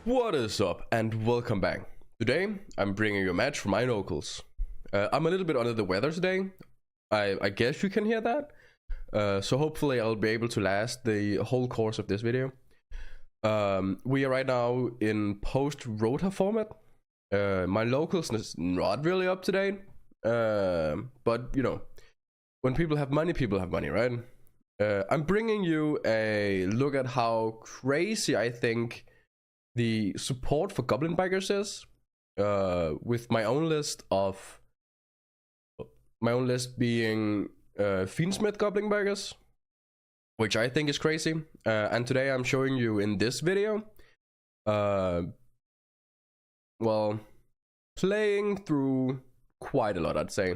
What is up and welcome back. Today I'm bringing you a match from my locals. I'm a little bit under the weather today. I guess you can hear that. So hopefully I'll be able to last the whole course of this video. We are right now in post-rota format. My locals is not really up to date. But you know, when people have money, right? I'm bringing you a look at how crazy I think the support for Goblin bikers is, with my own list being Fiendsmith Goblin bikers, which I think is crazy. And today I'm showing you in this video, well, playing through quite a lot, I'd say.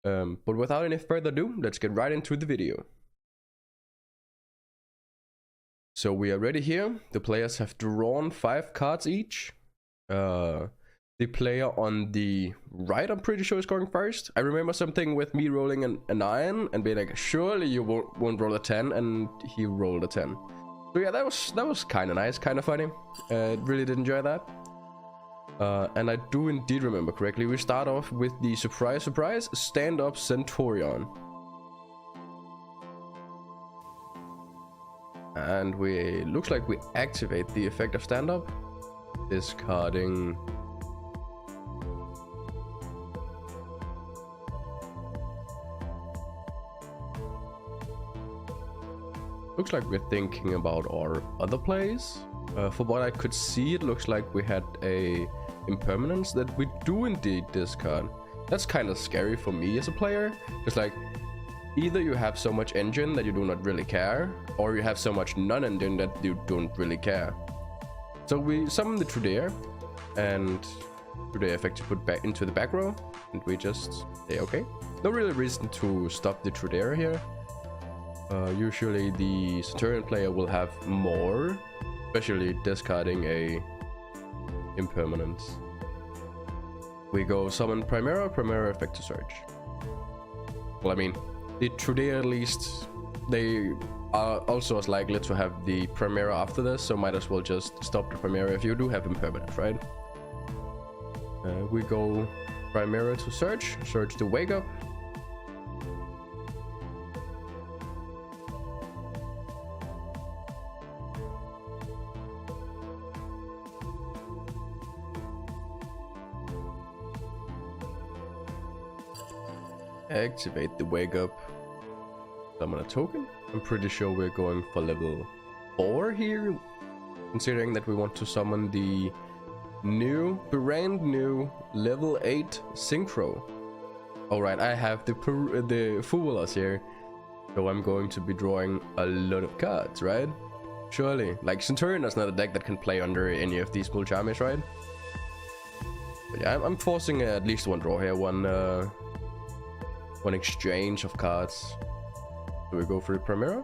But without any further ado, let's get right into the video. So we are ready here. The players have drawn 5 cards each. The player on the right, I'm pretty sure, is going first. I remember something with me rolling a 9 and being like, surely you won't roll a 10, and he rolled a 10. So yeah, that was kind of nice, kind of funny. Really did enjoy that. And I do indeed remember correctly. We start off with the surprise stand-up Centurion. And looks like we activate the effect of stand-up, discarding looks like we're thinking about our other plays. For what I could see, it looks like we had a impermanence that we do indeed discard. That's kind of scary for me as a player. It's like, either you have so much engine that you do not really care, or you have so much non-engine that you don't really care. So we summon the Trudeer, and Trudeer effect to put back into the back row, and we just say okay. No really reason to stop the Trudeer here. Usually the Centurion player will have more, especially discarding a impermanence. We go summon Primera effect to search. Well, I mean, the Trudeer, at least, they are also as likely to have the Primera after this, so might as well just stop the Primera if you do have impermanent, right? We go Primera to search to wake up. Activate the wake up. Summon a token. I'm pretty sure we're going for level 4 here, considering that we want to summon the brand new level 8 Synchro. Alright, I have the Fubulas here, so I'm going to be drawing a lot of cards, right? Surely. Like, Centurion is not a deck that can play under any of these Mulchamis, right? But yeah, I'm forcing at least one draw here, one exchange of cards. So we go for the Primera.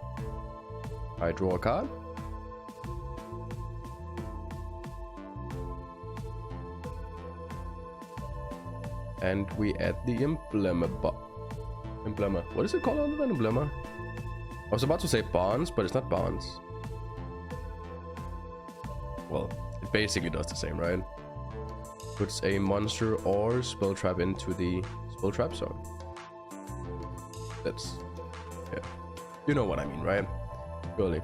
I draw a card. And we add the Emblema. What is it called other than Emblema? I was about to say Bonds, but it's not Bonds. Well, it basically does the same, right? Puts a monster or spell trap into the spell trap zone. That's, yeah, you know what I mean, right? Surely.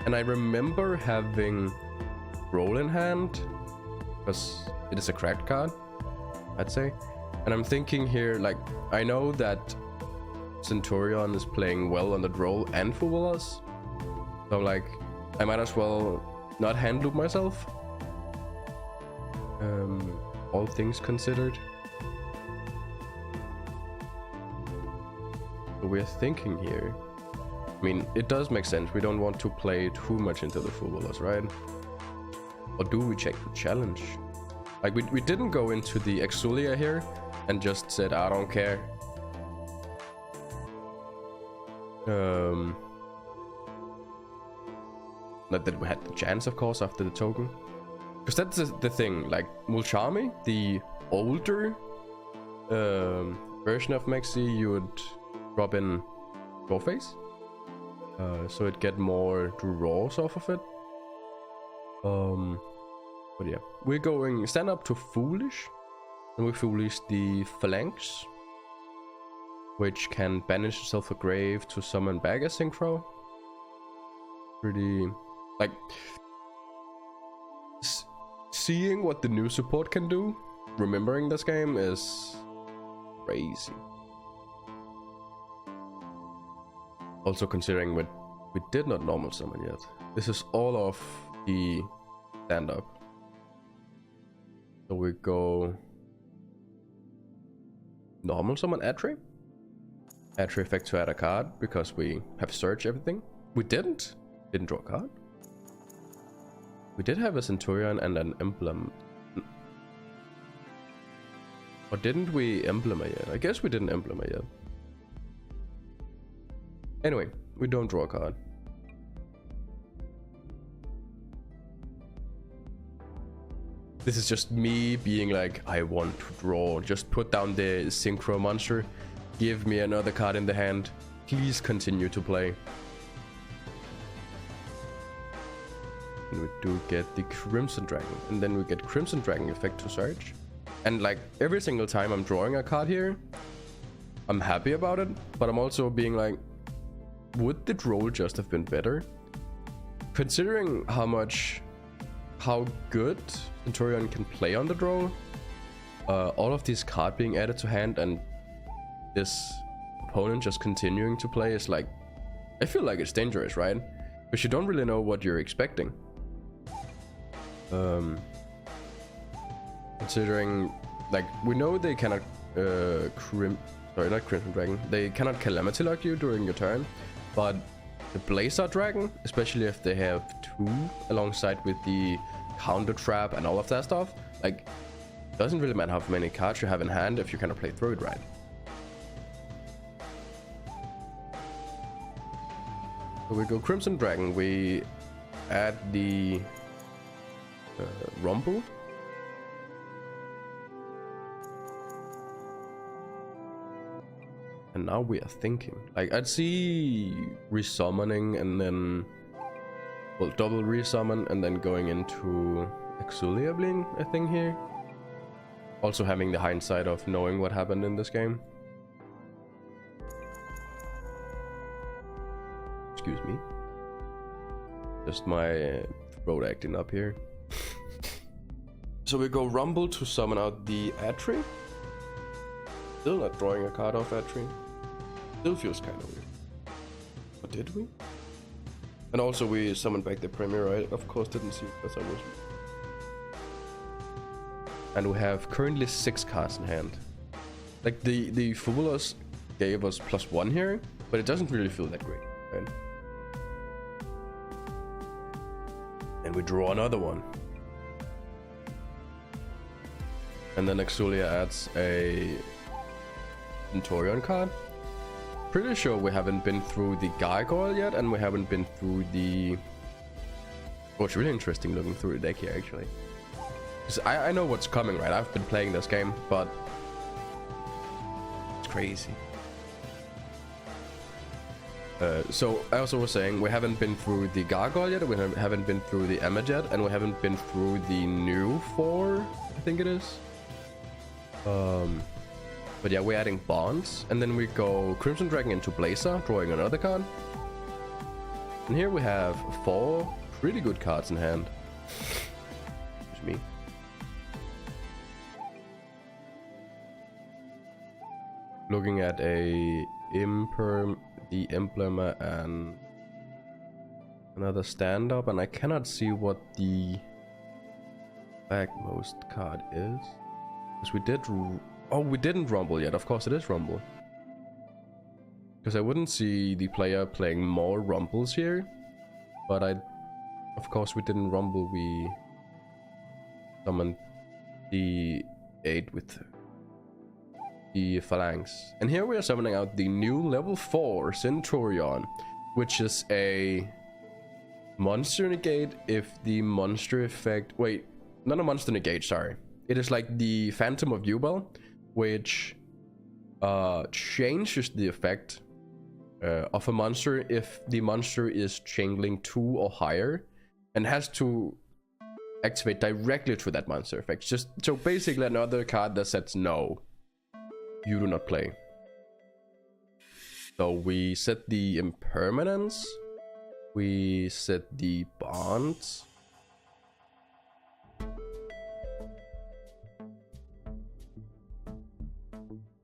And I remember having roll in hand, because it is a cracked card, I'd say. And I'm thinking here, like, I know that Centurion is playing well on the roll and Fubulas, so like, I might as well not hand loop myself, all things considered. We're thinking here, I mean, it does make sense. We don't want to play too much into the Fubulas, right? Or do we check the challenge? Like, we didn't go into the Exulia here and just said, I don't care. Not that we had the chance, of course, after the token. Because that's the thing, like, Mulchami, the older version of Mexi, you would drop in draw phase, so it get more draws off of it. But yeah, we're going stand up to foolish, and we foolish the phalanx, which can banish itself a grave to summon back a synchro. Pretty, like, seeing what the new support can do, remembering this game is crazy. Also considering we did not normal summon yet. This is all of the stand up. So we go normal summon Atri. Atri effect to add a card because we have searched everything. We didn't draw a card. We did have a Centurion and an emblem. Or didn't we implement yet? I guess we didn't implement yet. Anyway, we don't draw a card. This is just me being like, I want to draw. Just put down the synchro monster. Give me another card in the hand. Please continue to play. And we do get the Crimson Dragon. And then we get Crimson Dragon effect to search. And like every single time I'm drawing a card here, I'm happy about it. But I'm also being like, would the roll just have been better? Considering how good Centurion can play on the draw, all of these cards being added to hand and this opponent just continuing to play is like, I feel like it's dangerous, right? Because you don't really know what you're expecting. Considering, like, we know they cannot not Crimson Dragon, they cannot Calamity Lock you during your turn, but the Blazer Dragon, especially if they have 2 alongside with the counter trap and all of that stuff, like, it doesn't really matter how many cards you have in hand if you cannot play through it right. So we go Crimson Dragon, we add the Rumble. And now we are thinking. Like, I'd see resummoning and then, well, double resummon and then going into Exulia I think here. Also having the hindsight of knowing what happened in this game. Excuse me. Just my throat acting up here. So we go Rumble to summon out the Atri. Still not drawing a card off Atri. Still feels kind of weird. Or did we? And also we summoned back the Premier, I of course didn't see because I was... And we have currently 6 cards in hand. Like the Foolers gave us +1 here, but it doesn't really feel that great, right? And we draw another one. And then Exulia adds a Centurion card. Pretty sure we haven't been through the Gargoyle yet, and we haven't been through the... Oh, it's really interesting looking through the deck here, actually. Because I know what's coming, right? I've been playing this game, but... It's crazy. So, I also was saying, we haven't been through the Gargoyle yet, we haven't been through the Emma yet, and we haven't been through the new 4, I think it is. But yeah, we're adding Bonds, and then we go Crimson Dragon into Blazer, drawing another card. And here we have 4 pretty good cards in hand. Excuse me. Looking at a Imperm, the Emblema, and another stand-up, and I cannot see what the backmost card is. Because we did... Oh, we didn't Rumble yet. Of course it is Rumble. Because I wouldn't see the player playing more Rumbles here. But of course we didn't Rumble. We summoned the 8 with the Phalanx. And here we are summoning out the new level 4 Centurion, which is a monster negate if the monster effect... Wait, not a monster negate, sorry. It is like the Phantom of Yubel, which changes the effect of a monster if the monster is changeling 2 or higher, and has to activate directly to that monster effect. Just so basically another card that says no, you do not play. So we set the impermanence, we set the bonds,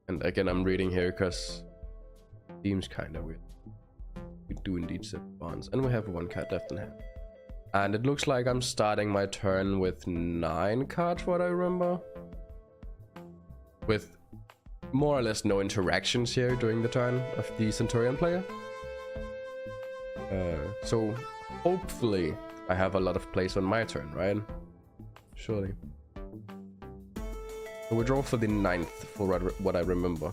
and again I'm reading here because it seems kind of weird. We do indeed set bonds, and we have one card left in hand. And it looks like I'm starting my turn with 9 cards, what I remember. With more or less no interactions here during the turn of the Centurion player. So hopefully I have a lot of plays on my turn, right? Surely. So we draw for the 9th for what I remember.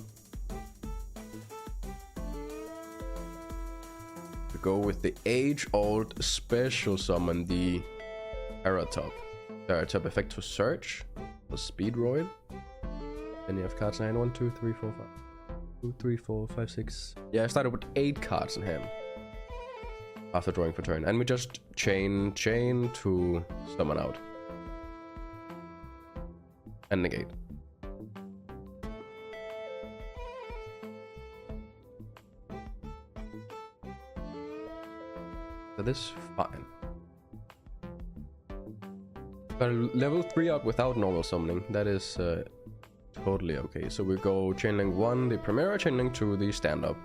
To go with the age-old special summon, the Teratop. Teratop effect to search, for speed roid. And you have cards in hand. 1, 2, 3, 4, 5. 2, 3, 4, 5, 6. Yeah, I started with 8 cards in hand after drawing for turn, and we just chain to summon out and negate. So this is fine. Got a level 3 up without normal summoning. That is totally okay. So we go chainlink 1, the Primera, chainlink 2, the stand-up.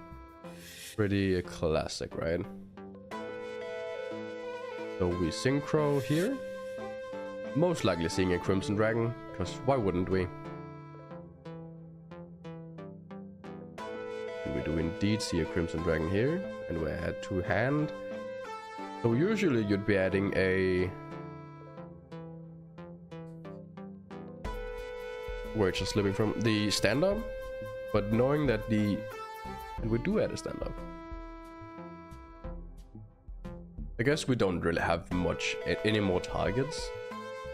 Pretty classic, right? So we synchro here. Most likely seeing a Crimson Dragon, because why wouldn't we? And we do indeed see a Crimson Dragon here, and we add 2 hand. So usually you'd be adding a... We're just slipping from the stand-up, but knowing that the... And we do add a stand-up. I guess we don't really have much any more targets,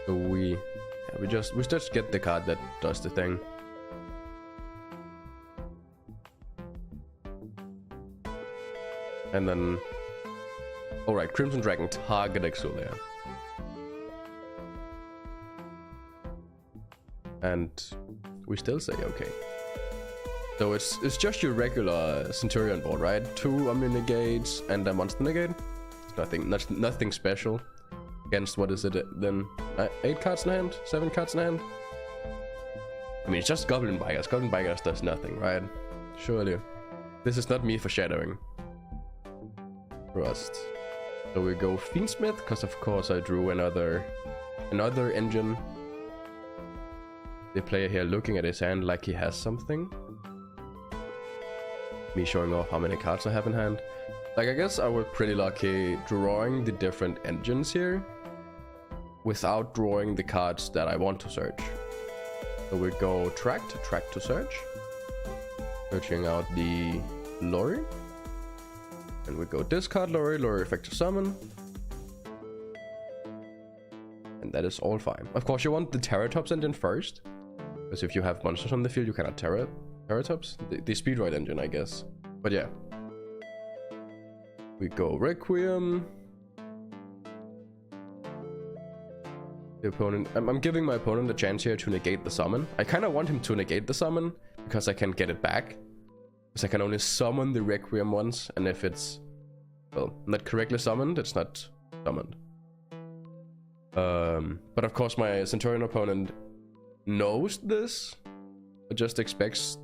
so we just get the card that does the thing. And then, all right, Crimson Dragon target Exolia, and we still say okay. So it's just your regular Centurion board, right? 2 Omni negates and a monster negate. Nothing special against, what is it then? 8 cards in hand? 7 cards in hand? I mean, it's just Goblin Bikers. Goblin Bikers does nothing, right? Surely. This is not me foreshadowing. Trust. So we go Fiendsmith, because of course I drew another engine. The player here looking at his hand like he has something. Me showing off how many cards I have in hand. Like, I guess I was pretty lucky drawing the different engines here without drawing the cards that I want to search. So we go track to search. Searching out the Lorry. And we go discard Lorry effect to summon. And that is all fine. Of course, you want the Teratops engine first, because if you have monsters on the field, you cannot Teratops. The Speedroid engine, I guess. But yeah. We go Requiem. The opponent... I'm giving my opponent a chance here to negate the summon. I kind of want him to negate the summon, because I can get it back. Because I can only summon the Requiem once, and if it's, well, not correctly summoned, it's not summoned. But of course my Centurion opponent knows this, but just expects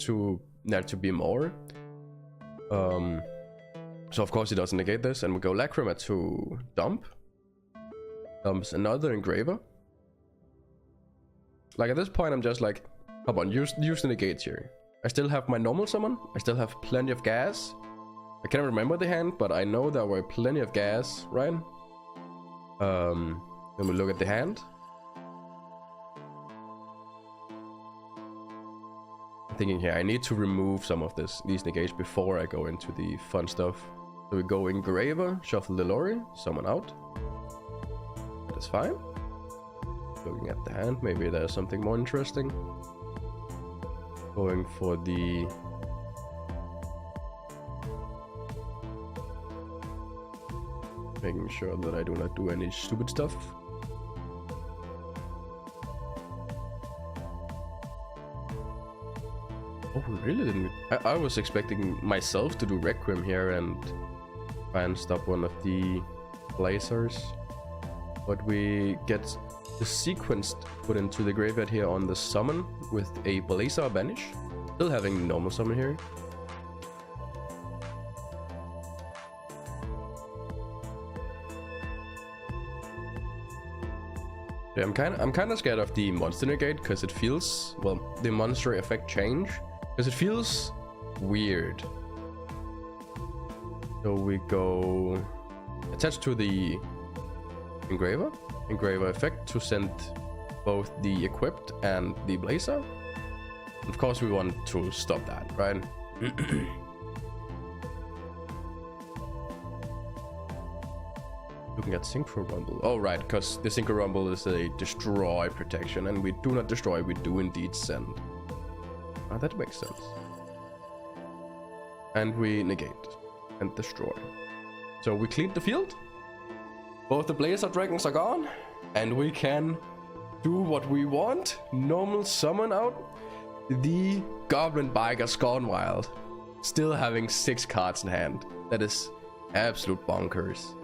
there to be more. So of course he doesn't negate this, and we go Lacrima to dump. Dumps another Engraver. Like, at this point I'm just like, come on, use the negates here. I still have my normal summon, I still have plenty of gas. I can't remember the hand, but I know there were plenty of gas, right? Then we look at the hand. I'm thinking here, I need to remove some of these negates before I go into the fun stuff. So we go Engraver, shuffle the Lorry, summon out. That is fine. Looking at the hand, maybe there's something more interesting. Going for the... Making sure that I do not do any stupid stuff. really didn't. I was expecting myself to do Requiem here and try and stop one of the blazers. But we get the sequence put into the graveyard here on the summon with a blazer banish. Still having normal summon here. Yeah, I'm kind of scared of the monster negate because it feels, well, the monster effect change, because it feels weird. So we go attached to the engraver effect to send both the equipped and the blazer. Of course we want to stop that, right? Looking at Synchro Rumble. Oh, right, because the Synchro Rumble is a destroy protection, and we do not destroy, we do indeed send. Ah, that makes sense. And we negate and destroy. So we cleaned the field. Both the Blazer Dragons are gone, and we can do what we want. Normal summon out the Goblin Bikers Gone Wild. Still having 6 cards in hand. That is absolute bonkers.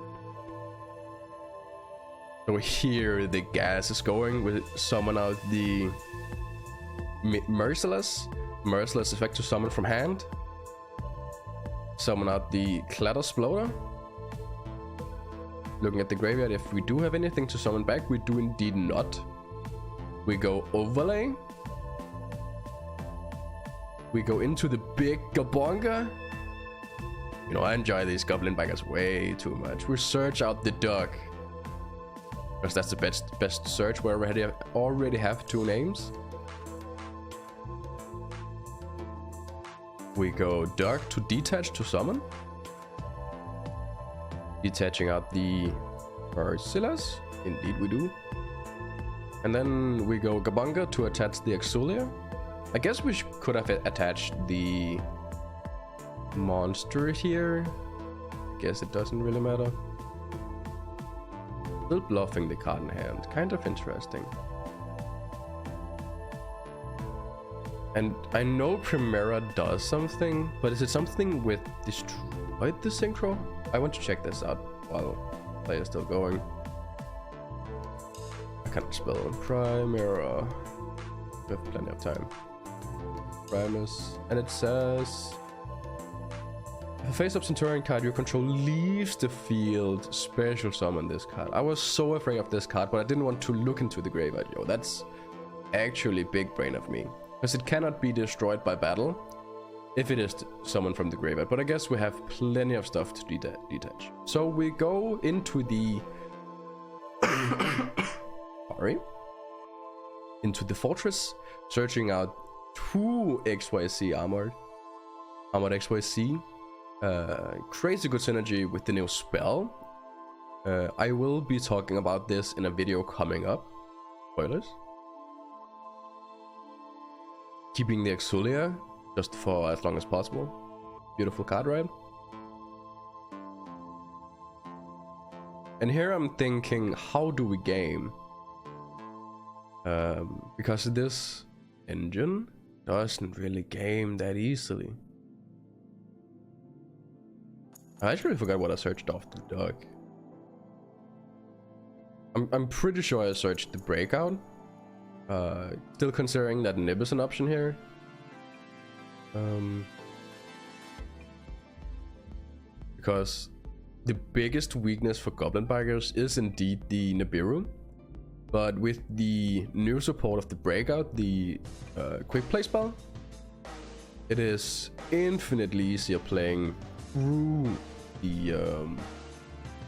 So here the gas is going. We summon out the Merciless effect to summon from hand. Summon out the Clatter Sploder. Looking at the graveyard, if we do have anything to summon back, we do indeed not. We go Overlay. We go into the big Gabonga. You know, I enjoy these Goblin Bikers way too much. We search out the Duck, because that's the best search. We already have 2 names. We go Dark to detach to summon. Detaching out the Merciless. Indeed we do. And then we go Gabonga to attach the Exulia. I guess we could have attached the monster here. I guess it doesn't really matter. Still bluffing the card in hand. Kind of interesting. And I know Primera does something, but is it something with destroyed the synchro? I want to check this out while play is still going. I can't spell Primera. We have plenty of time. Primus, and it says if a face-up Centurion card you control leaves the field, special summon this card. I was so afraid of this card, but I didn't want to look into the graveyard. Yo, that's actually big brain of me, because it cannot be destroyed by battle if it is summoned from the graveyard. But I guess we have plenty of stuff to detach. So we go into the into the fortress, searching out 2 XYZ armored XYZ. Crazy good synergy with the new spell. I will be talking about this in a video coming up. Spoilers. Keeping the Exulia just for as long as possible. Beautiful card, right? And here I'm thinking, how do we game? Because this engine doesn't really game that easily. I actually forgot what I searched off the duck. I'm pretty sure I searched the breakout. Still considering that Nib is an option here. Because the biggest weakness for Goblin Bikers is indeed the Nibiru. But with the new support of the breakout, the quick play spell, it is infinitely easier playing through the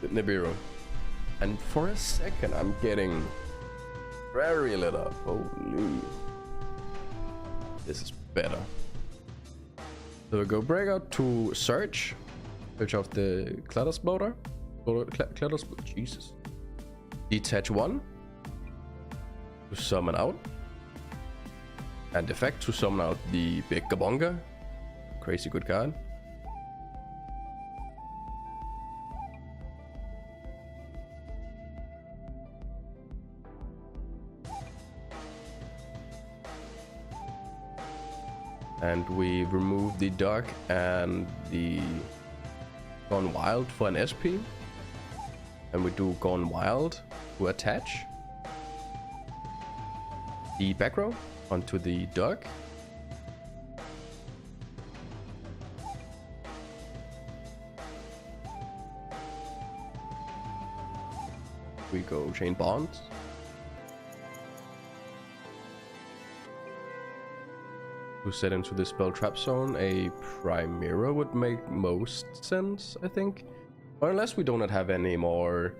Nibiru. And for a second I'm getting very lit up. Holy, this is better. So we go breakout to search off the Clatter Sploder. Jesus. Detach 1 to summon out, and effect to summon out the big Gabonga. Crazy good card. And we remove the duck and the Gone Wild for an SP. And we do Gone Wild to attach the back row onto the duck. We go chain bonds. To set into the spell trap zone, a Primera would make most sense, I think. Or unless we do not have any more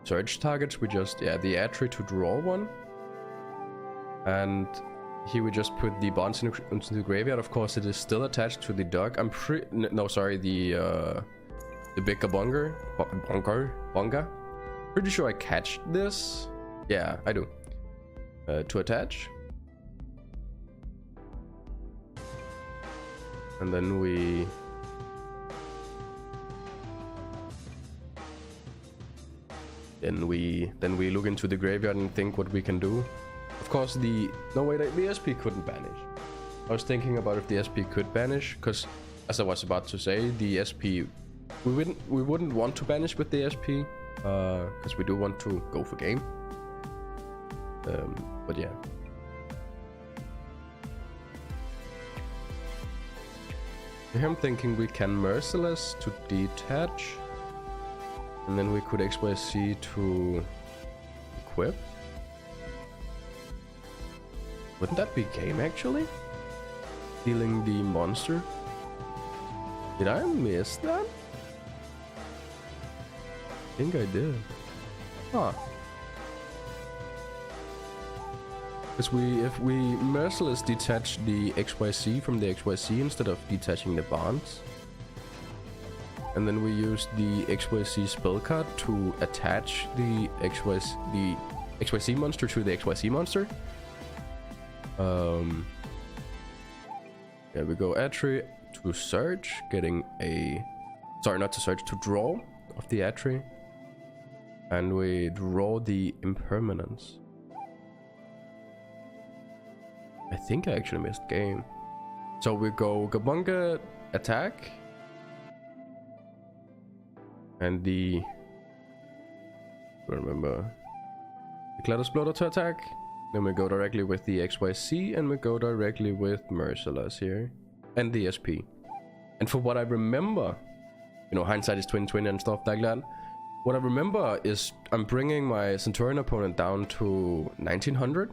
search targets, we just, yeah, the Atri to draw one. And here we just put the bonds into the graveyard. Of course, it is still attached to the duck. I'm pretty, no, sorry, the big bonga. Pretty sure I catch this. Yeah, I do. To attach. And then we look into the graveyard and think what we can do. Of course, the SP couldn't banish. I was thinking about if the SP could banish, because as I was about to say, the SP we wouldn't want to banish with the SP, because we do want to go for game. But yeah. Here I'm thinking we can Merciless to detach, and then we could XYZ to equip. Wouldn't that be game actually? Healing the monster. Did I miss that? I think I did. Huh. Because if we Merciless detach the XYZ from the XYZ instead of detaching the bonds, and then we use the XYZ spell card to attach the XYZ monster to the XYZ monster. Yeah, we go Atri to search, getting a... Sorry, not to search, to draw of the Atri. And we draw the Impermanence. I think I actually missed game. So we go Gabunga attack. And the... remember... the Gladys Bloater to attack. Then we go directly with the XYZ, and we go directly with Merciless here. And the SP. And for what I remember, you know, hindsight is 20/20 and stuff like that. What I remember is I'm bringing my Centurion opponent down to 1900.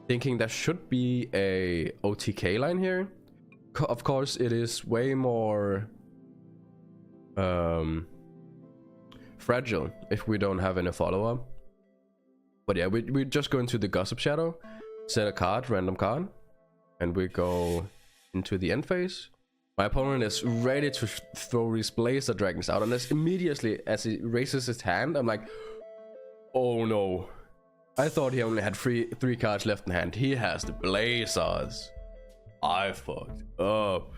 Thinking there should be a OTK line here. Of course, it is way more fragile if we don't have any follow-up. But yeah, we just go into the Gossip Shadow, set a card, random card, and we go into the end phase. My opponent is ready to throw these Blazer Dragons out, and immediately as he raises his hand, I'm like, oh no. I thought he only had three cards left in hand. He has the Blazers. I fucked up.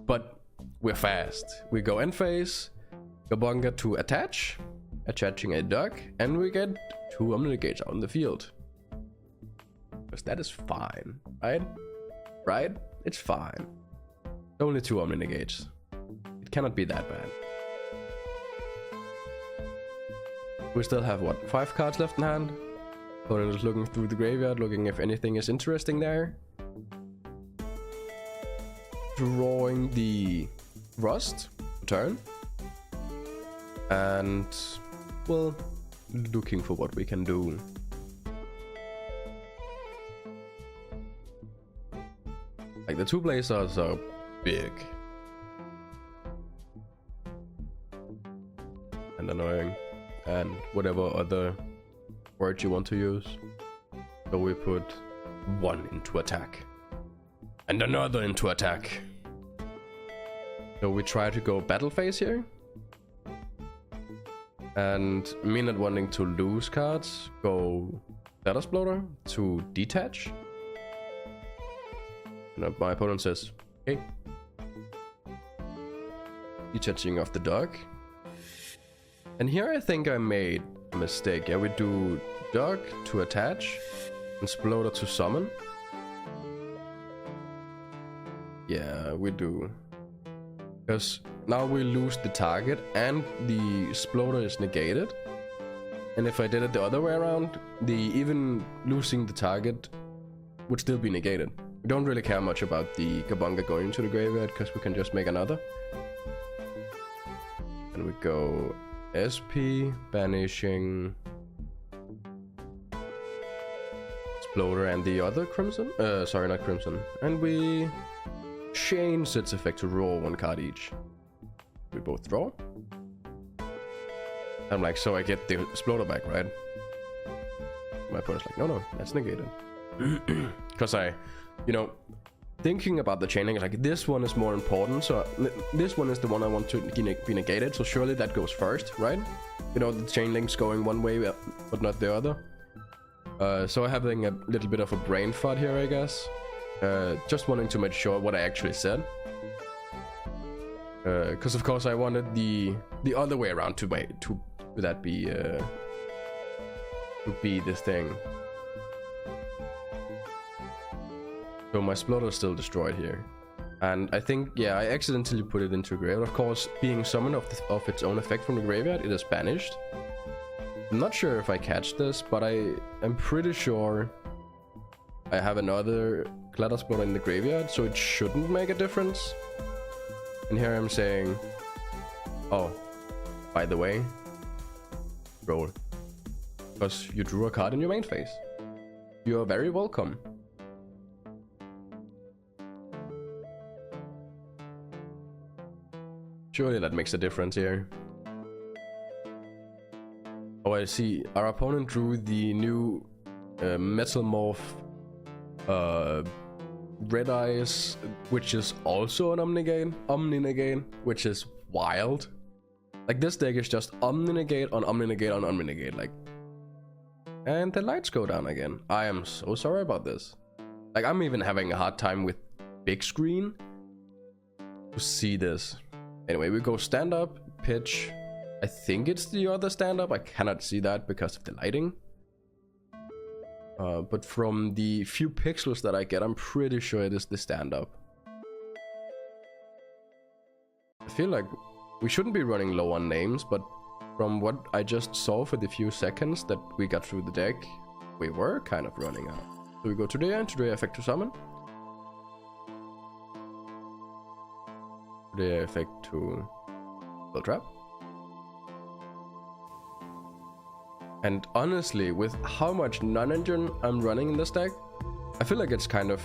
But we're fast. We go end phase, Gabunga to attach, attaching a duck, and we get 2 Omni-Negates out in the field. Because that is fine, right? Right? It's fine. Only 2 Omni-Negates. It cannot be that bad. We still have, what, 5 cards left in hand? Opponent is looking through the graveyard, looking if anything is interesting there. Drawing the Rust, turn. And, well, looking for what we can do. Like, the 2 Blazers are big. And annoying. And whatever other word you want to use. So we put 1 into attack. And another into attack. So we try to go battle phase here. And me not wanting to lose cards, go Status Bloater to detach. And my opponent says, okay. Detaching of the duck. And here I think I made a mistake. Yeah, we do duck to attach and Sploder to summon. Yeah, we do. Because now we lose the target and the exploder is negated. And if I did it the other way around, even losing the target would still be negated. We don't really care much about the Kabunga going to the graveyard because we can just make another. And we go SP, banishing Exploder and the other Crimson. Sorry, not Crimson. And we change its effect to draw one card each. We both draw. I'm like, so I get the Exploder back, right? My opponent's like, no, that's negated. Because thinking about the chaining, like this one is more important. So this one is the one I want to be negated. So surely that goes first, right? The chain link's going one way, but not the other. So having a little bit of a brain fart here, I guess. Just wanting to make sure what I actually said. Because of course I wanted the other way around to that be this thing. So my Exploder is still destroyed here. And I think, yeah, I accidentally put it into graveyard. Of course, being summoned of its own effect from the graveyard, it is banished. I'm not sure if I catch this, but I am pretty sure I have another Clatter Exploder in the graveyard, so it shouldn't make a difference. And here I'm saying, oh, by the way, roll. Because you drew a card in your main phase. You are very welcome. Surely that makes a difference here. Oh, I see. Our opponent drew the new Metal Morph Red Eyes, which is also an Omni-Negate, which is wild. Like, this deck is just Omni-Negate on Omni-Negate on Omni-Negate, like. And the lights go down again. I am so sorry about this. Like, I'm even having a hard time with big screen to see this. Anyway, we go stand up, pitch. I think it's the other stand up. I cannot see that because of the lighting. But from the few pixels that I get, I'm pretty sure it is the stand up. I feel like we shouldn't be running low on names, but from what I just saw for the few seconds that we got through the deck, we were kind of running out. So we go to the end, to the effect to summon. The effect to spell trap. And honestly, with how much non-engine I'm running in this deck, I feel like it's kind of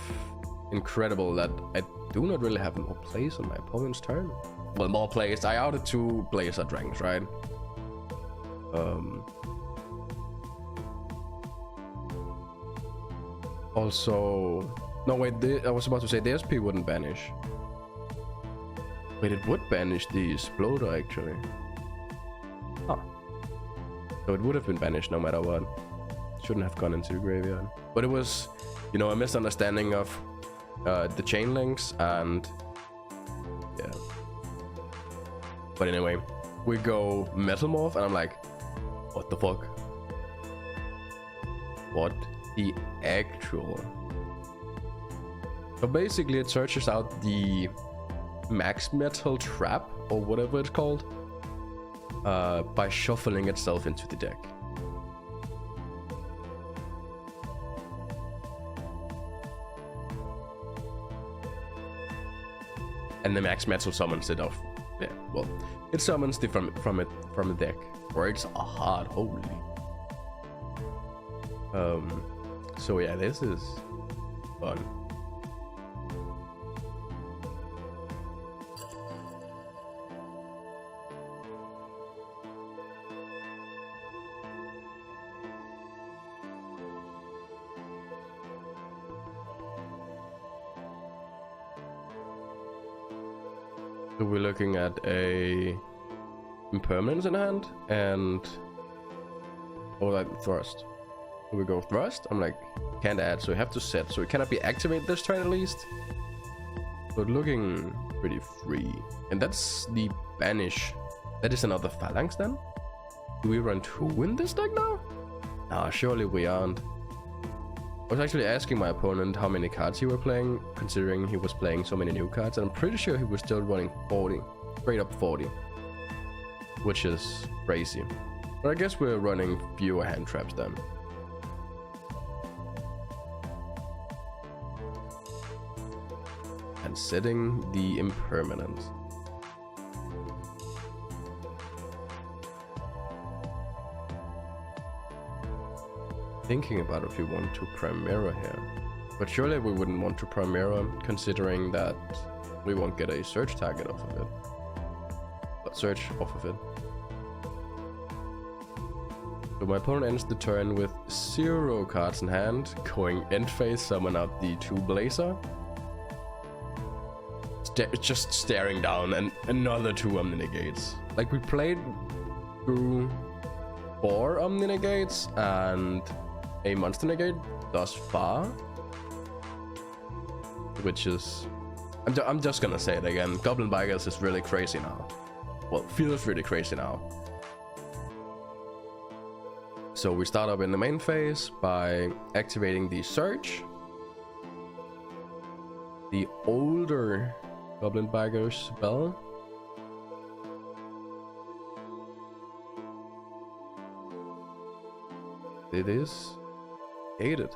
incredible that I do not really have more plays on my opponent's turn. Well, more plays. I outed 2 Blazer Dragons, right? Also, no wait, I was about to say the SP wouldn't banish. Wait, it would banish the Exploder actually. Huh. So it would have been banished no matter what. Shouldn't have gone into the graveyard. But it was, a misunderstanding of the chain links and yeah. But anyway, we go Metal Morph and I'm like, what the fuck? What the actual? So basically it searches out the Max Metal Trap or whatever it's called by shuffling itself into the deck. And the Max Metal summons it off. Yeah, well, it summons it from the deck. Works are hard, holy. So yeah, this is fun. So we're looking at a impermanence in hand and like thrust. So we go thrust. I'm like, can't add, so we have to set. So it cannot be activated this turn at least. So looking pretty free. And that's the banish. That is another phalanx then. Do we run 2 in this deck now? Nah, surely we aren't. I was actually asking my opponent how many cards he were playing, considering he was playing so many new cards, and I'm pretty sure he was still running 40, straight up 40, which is crazy. But I guess we're running fewer hand traps then. And setting the impermanence. Thinking about if we want to Primera here, but surely we wouldn't want to Primera, considering that we won't get a search target off of it. Search off of it. So my opponent ends the turn with 0 cards in hand, going end phase, summon out the 2 Blazer. Just staring down, and another 2 Omni-Negates. Like, we played through 4 Omni-Negates and a Monster Negate thus far, which is, I'm just gonna say it again, Goblin Bikers is really crazy now. Well, feels really crazy now. So we start up in the main phase by activating the Search, the older Goblin Biker spell. It is hated.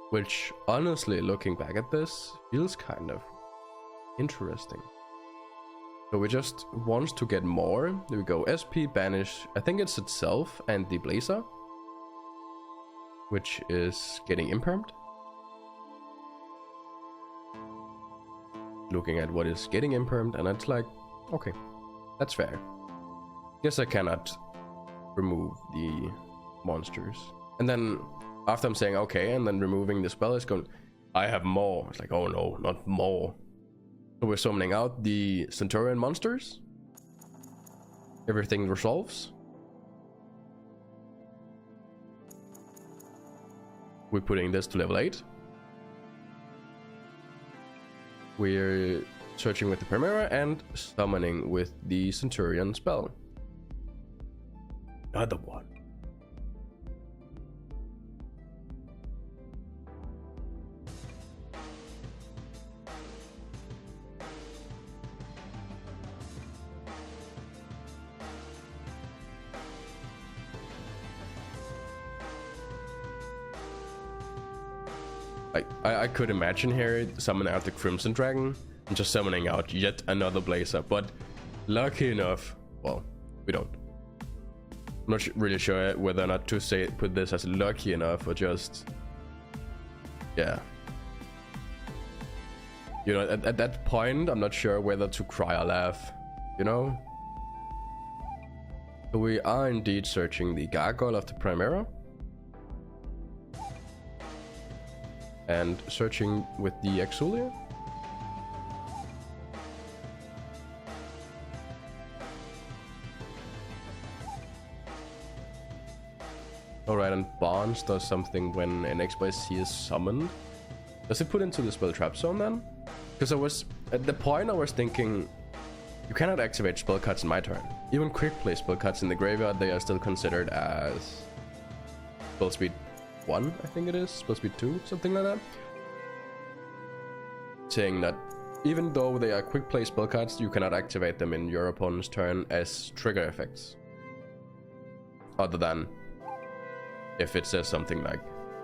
Which, honestly, looking back at this, feels kind of interesting. So we just want to get more. There we go. SP, banish. I think it's itself and the Blazer, which is getting impermed. Looking at what is getting impermed, and it's like, okay, that's fair. Guess I cannot remove the monsters. And then after I'm saying okay, and then removing the spell, is going, I have more. It's like, oh no, not more. So we're summoning out the Centurion monsters. Everything resolves. We're putting this to level 8. We're searching with the Primera and summoning with the Centurion spell. Another one. I could imagine here summoning out the Crimson Dragon and just summoning out yet another Blazer, but lucky enough, well, we don't. I'm not really sure whether or not to say put this as lucky enough or just, yeah. You know, at that point, I'm not sure whether to cry or laugh, you know? So we are indeed searching the Gargoyle of the Primera. And searching with the Exulia. Alright, and Barnes does something when an XYZ is summoned. Does it put into the spell trap zone then? Because I was, at the point I was thinking, you cannot activate spell cards in my turn. Even quick play spell cards in the graveyard, they are still considered as spell speed 1, I think it is, spell speed 2, something like that. Saying that even though they are quick play spell cards, you cannot activate them in your opponent's turn as trigger effects. Other than if it says something like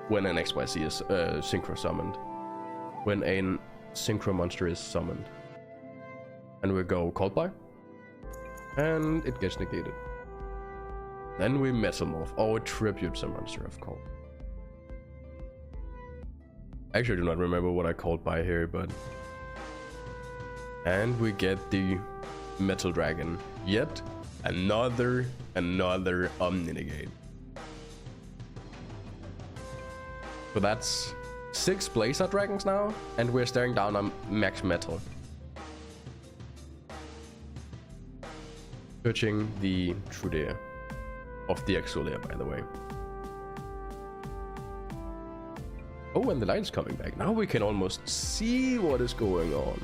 when an XYZ is synchro summoned. When a synchro monster is summoned. And we go Cold Buy. And it gets negated. Then we Metamorph. Oh, it tributes a monster of Cold. I actually do not remember what I called by here, but... And we get the Metal Dragon. Yet another Omni-Negate. So that's 6 Blazer Dragons now, and we're staring down on max metal. Searching the Trudeer of the Exulia, by the way. Oh, and the light's coming back. Now we can almost see what is going on.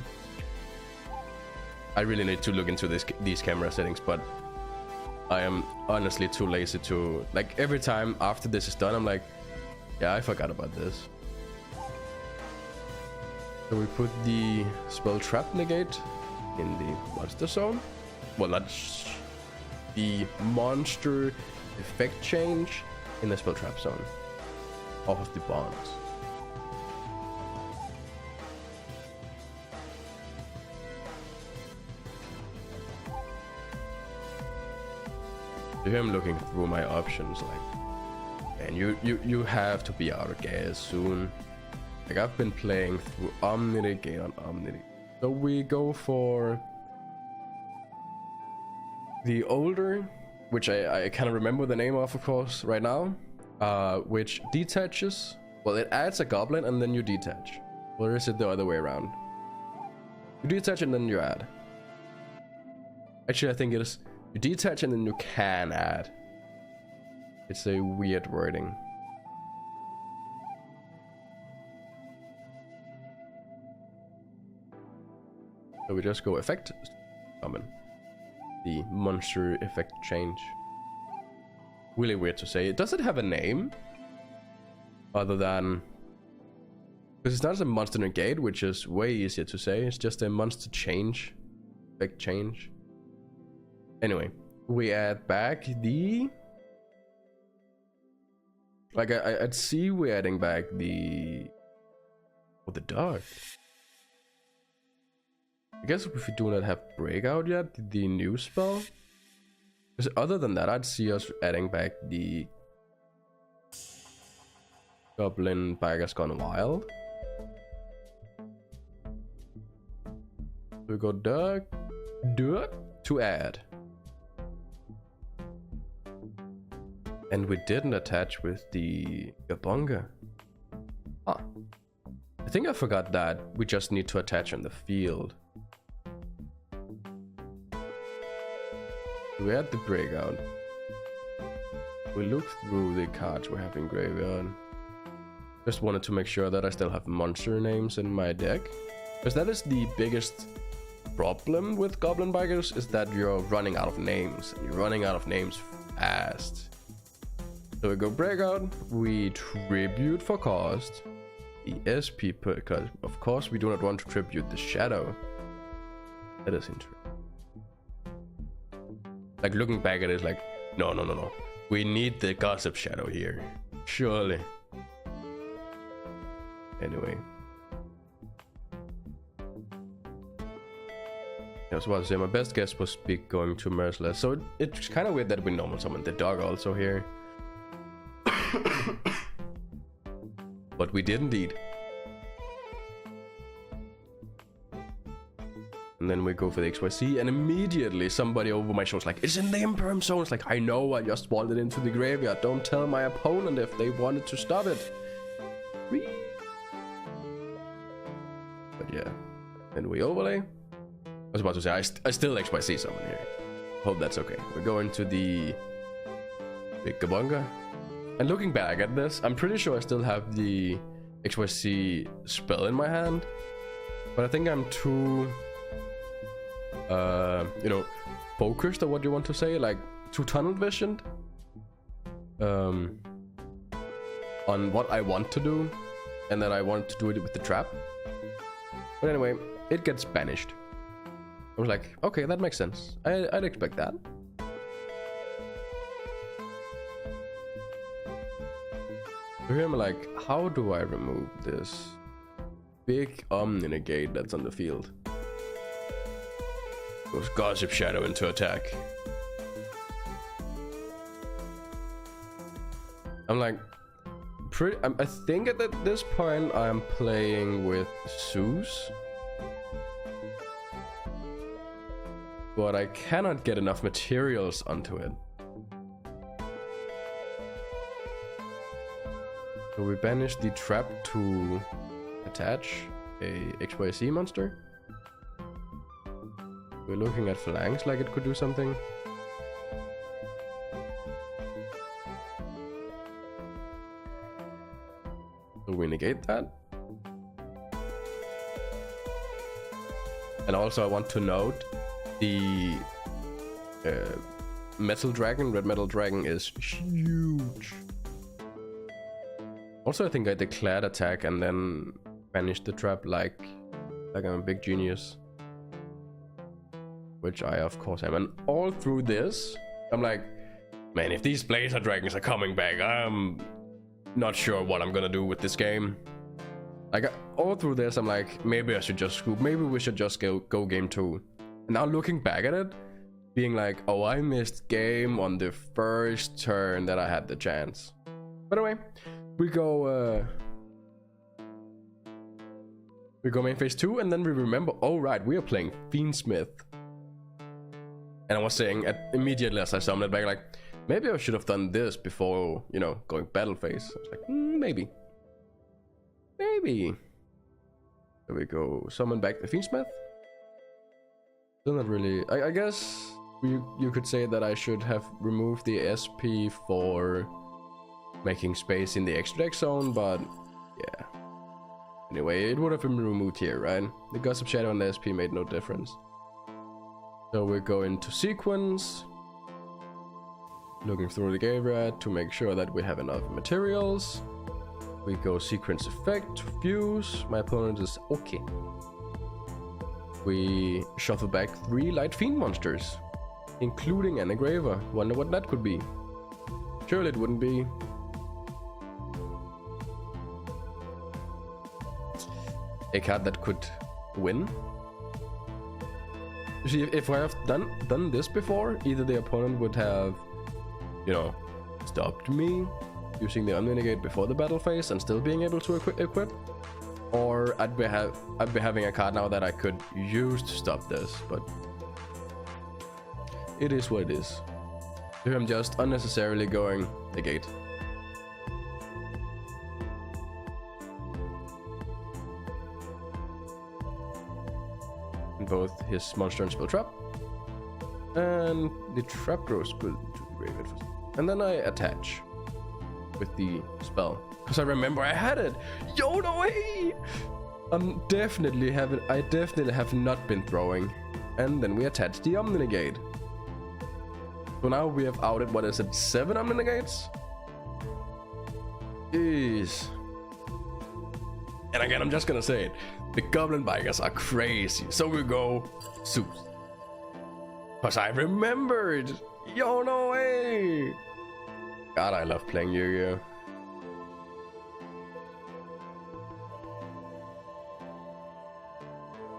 I really need to look into these camera settings, but I am honestly too lazy to, like, every time after this is done, I'm like, yeah, I forgot about this. So we put the spell trap negate in the monster zone. Well, that's the monster effect change in the spell trap zone off of the bonds. So here I'm looking through my options, like, and you have to be out of gas soon. Like, I've been playing through Omnigate on Omnigate. So we go for the older, which I kind of remember the name of course, right now, which detaches. Well, it adds a goblin and then you detach. Or is it the other way around? You detach and then you add. Actually, I think it is you detach and then you can add. It's a weird wording. So we just go effect, summon. The monster effect change. Really weird to say. Does it have a name? Other than... Because it's not a monster negate, which is way easier to say. It's just a monster change. Effect change. Anyway, we add back the... Like, I'd see we're adding back the... Oh, the dog. I guess if we do not have breakout yet, the new spell. Because other than that, I'd see us adding back the Goblin Bagger's Gone Wild. We go duck to add. And we didn't attach with the Gabonga. Ah. I think I forgot that we just need to attach on the field. We add the breakout. We look through the cards we have in graveyard. Just wanted to make sure that I still have monster names in my deck. Because that is the biggest problem with Goblin Bikers, is that you're running out of names. And you're running out of names fast. So we go breakout, we tribute for cost. The SP, because of course we do not want to tribute the shadow. That is interesting. Like, looking back at it, like, no. We need the gossip shadow here. Surely. Anyway. I was about to say, my best guess was going to Merciless. So it's kind of weird that we normal summon the dog also here. But we did indeed. And then we go for the XYZ, and immediately somebody over my shoulder is like, it's in the imperm zone. It's like, I know, I just wandered into the graveyard. Don't tell my opponent if they wanted to stop it. Whee! But yeah, then we overlay. I was about to say, I still XYZ summon here. Hope that's okay. We go into the big Gabonga. And looking back at this, I'm pretty sure I still have the XYZ spell in my hand. But I think I'm too... you know, focused on what you want to say, like too tunnel visioned on what I want to do, and then I want to do it with the trap. But anyway, it gets banished. I was like, okay, that makes sense. I'd expect that. So here I'm like, how do I remove this big Omni negate that's on the field? Goes Gossip Shadow into attack. I'm like, I think at this point I'm playing with Zeus, but I cannot get enough materials onto it. So we banish the trap to attach a XYZ monster. We're looking at Phalanx like it could do something. So we negate that. And also I want to note the metal dragon, red metal dragon, is huge. Also, I think I declared attack and then banished the trap like I'm a big genius. Which I, of course, am. And all through this, I'm like, man, if these Blazer Dragons are coming back, I'm not sure what I'm gonna do with this game. Like, all through this, I'm like, maybe I should just scoop. Maybe we should just go game 2. And now looking back at it, being like, oh, I missed game on the first turn that I had the chance. But anyway, we go main phase 2, and then we remember, oh right, we are playing Fiendsmith. And I was saying immediately as I summoned it back, like, maybe I should have done this before, you know, going battle phase. I was like, maybe. Maybe. There we go. Summon back the Fiendsmith. Still not really. I guess you could say that I should have removed the SP for making space in the extra deck zone, but yeah. Anyway, it would have been removed here, right? The Gossip Shadow and the SP made no difference. So we go into sequence, looking through the graveyard to make sure that we have enough materials. We go sequence effect to fuse. My opponent is okay. We shuffle back 3 light fiend monsters, including an engraver. Wonder what that could be. Surely it wouldn't be. A card that could win. You see, if I have done this before, either the opponent would have, you know, stopped me using the Unrenegade before the battle phase and still being able to equip, or I'd be having a card now that I could use to stop this. But it is what it is. Here I'm just unnecessarily going negate. Both his monster and spell trap, and the trap goes good to the graveyard first. And then I attach with the spell because I remember I had it. Yo, no way! I definitely have not been throwing. And then we attach the Omninegate. So now we have outed, what is it, 7 Omninegates? Jeez. And again, I'm just gonna say it. The Goblin bikers are crazy. So we go Zeus. Because I remembered. Yo, no way. God, I love playing Yu-Gi-Oh.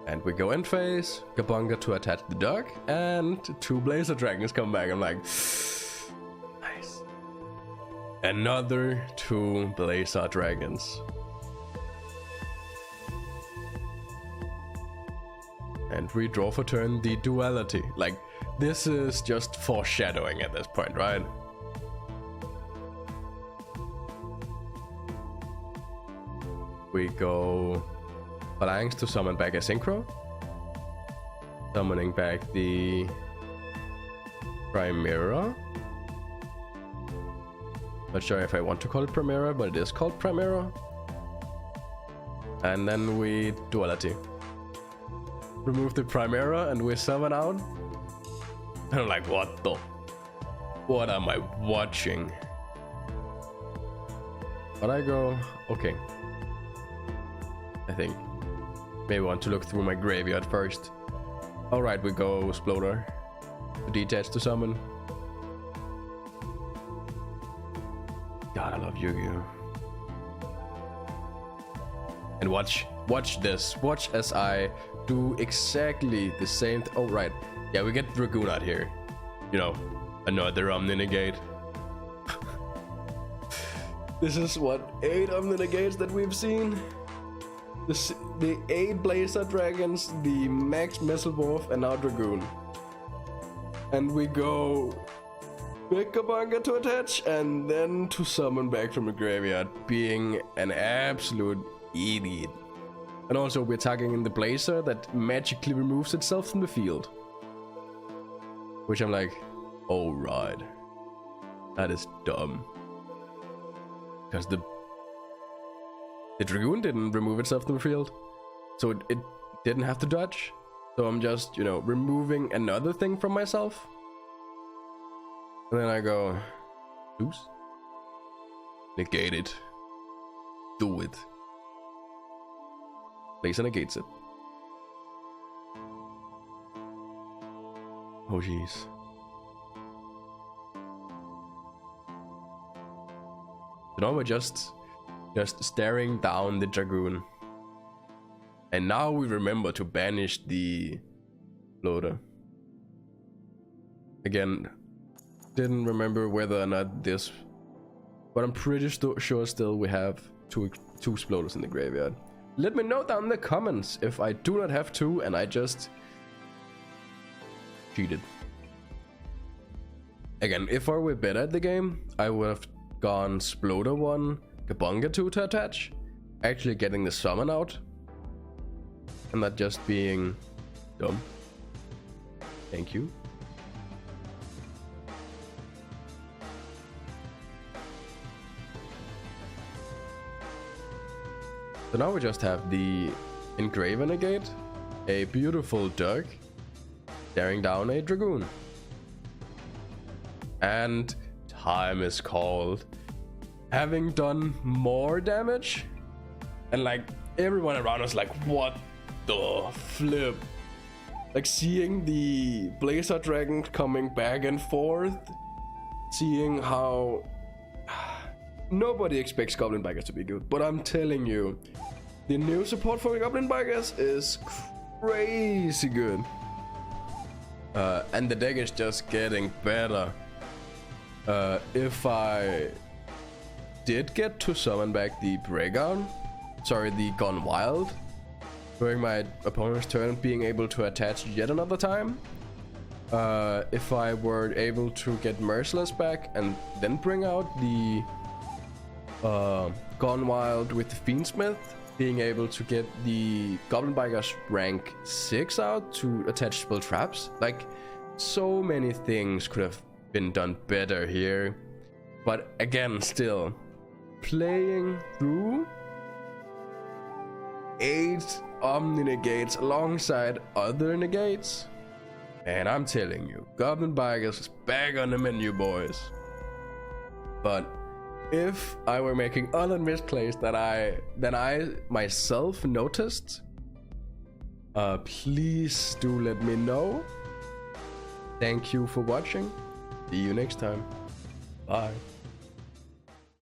And we go end phase. Kabunga to attach the dog. And 2 Blazer Dragons come back. I'm like, nice. Another 2 Blazer Dragons. And we draw for turn the duality. Like, this is just foreshadowing at this point, right? We go Phalanx to summon back a Synchro. Summoning back the Primera. Not sure if I want to call it Primera, but it is called Primera. And then we duality. Remove the Primera and we summon out. And I'm like, what am I watching? But I go, okay. I think maybe I want to look through my graveyard first. Alright, we go Sploder. Detach to summon. God, I love Yu-Gi-Oh! And watch this. Watch as I do exactly the same. Oh, right. Yeah, we get Dragoon out here. You know, another Omninegate. This is what, 8 Omninegates that we've seen? The 8 Blazer Dragons, the Max Messelwolf, and now Dragoon. And we go Big Kabunga to attach, and then to summon back from the graveyard, being an absolute idiot. And also we're targeting the Blazer that magically removes itself from the field. Which I'm like, oh right. That is dumb. Because the Dragoon didn't remove itself from the field. So it didn't have to dodge. So I'm just, you know, removing another thing from myself. And then I go, deuce. Negate it. Do it. Laser negates it. Oh jeez. So now we're just staring down the dragoon. And now we remember to banish the floater. Again, didn't remember whether or not this, but I'm pretty sure still we have two exploders in the graveyard. Let me know down in the comments if I do not have two and I just cheated. Again, if I were better at the game, I would have gone Sploder 1, Kabunga 2 to attach, actually getting the summon out, and not just being dumb. Thank you. So now we just have the Engraver negate, a beautiful Dirk, staring down a Dragoon. And time is called. Having done more damage, and like everyone around us like, what the flip? Like seeing the Blazer Dragon coming back and forth, seeing how nobody expects Goblin Bikers to be good, but I'm telling you, the new support for Goblin Bikers is crazy good. And the deck is just getting better. If I did get to summon back the the Gone Wild, during my opponent's turn, being able to attach yet another time. If I were able to get Merciless back and then bring out the Gone Wild with the Fiendsmith, being able to get the Goblin Bikers rank 6 out to attach spell traps. Like, so many things could have been done better here. But again, still, playing through 8 Omni Negates alongside other negates, and I'm telling you, Goblin Bikers is back on the menu, boys. But if I were making other misplays that I myself noticed, please do let me know. Thank you for watching. See you next time. Bye.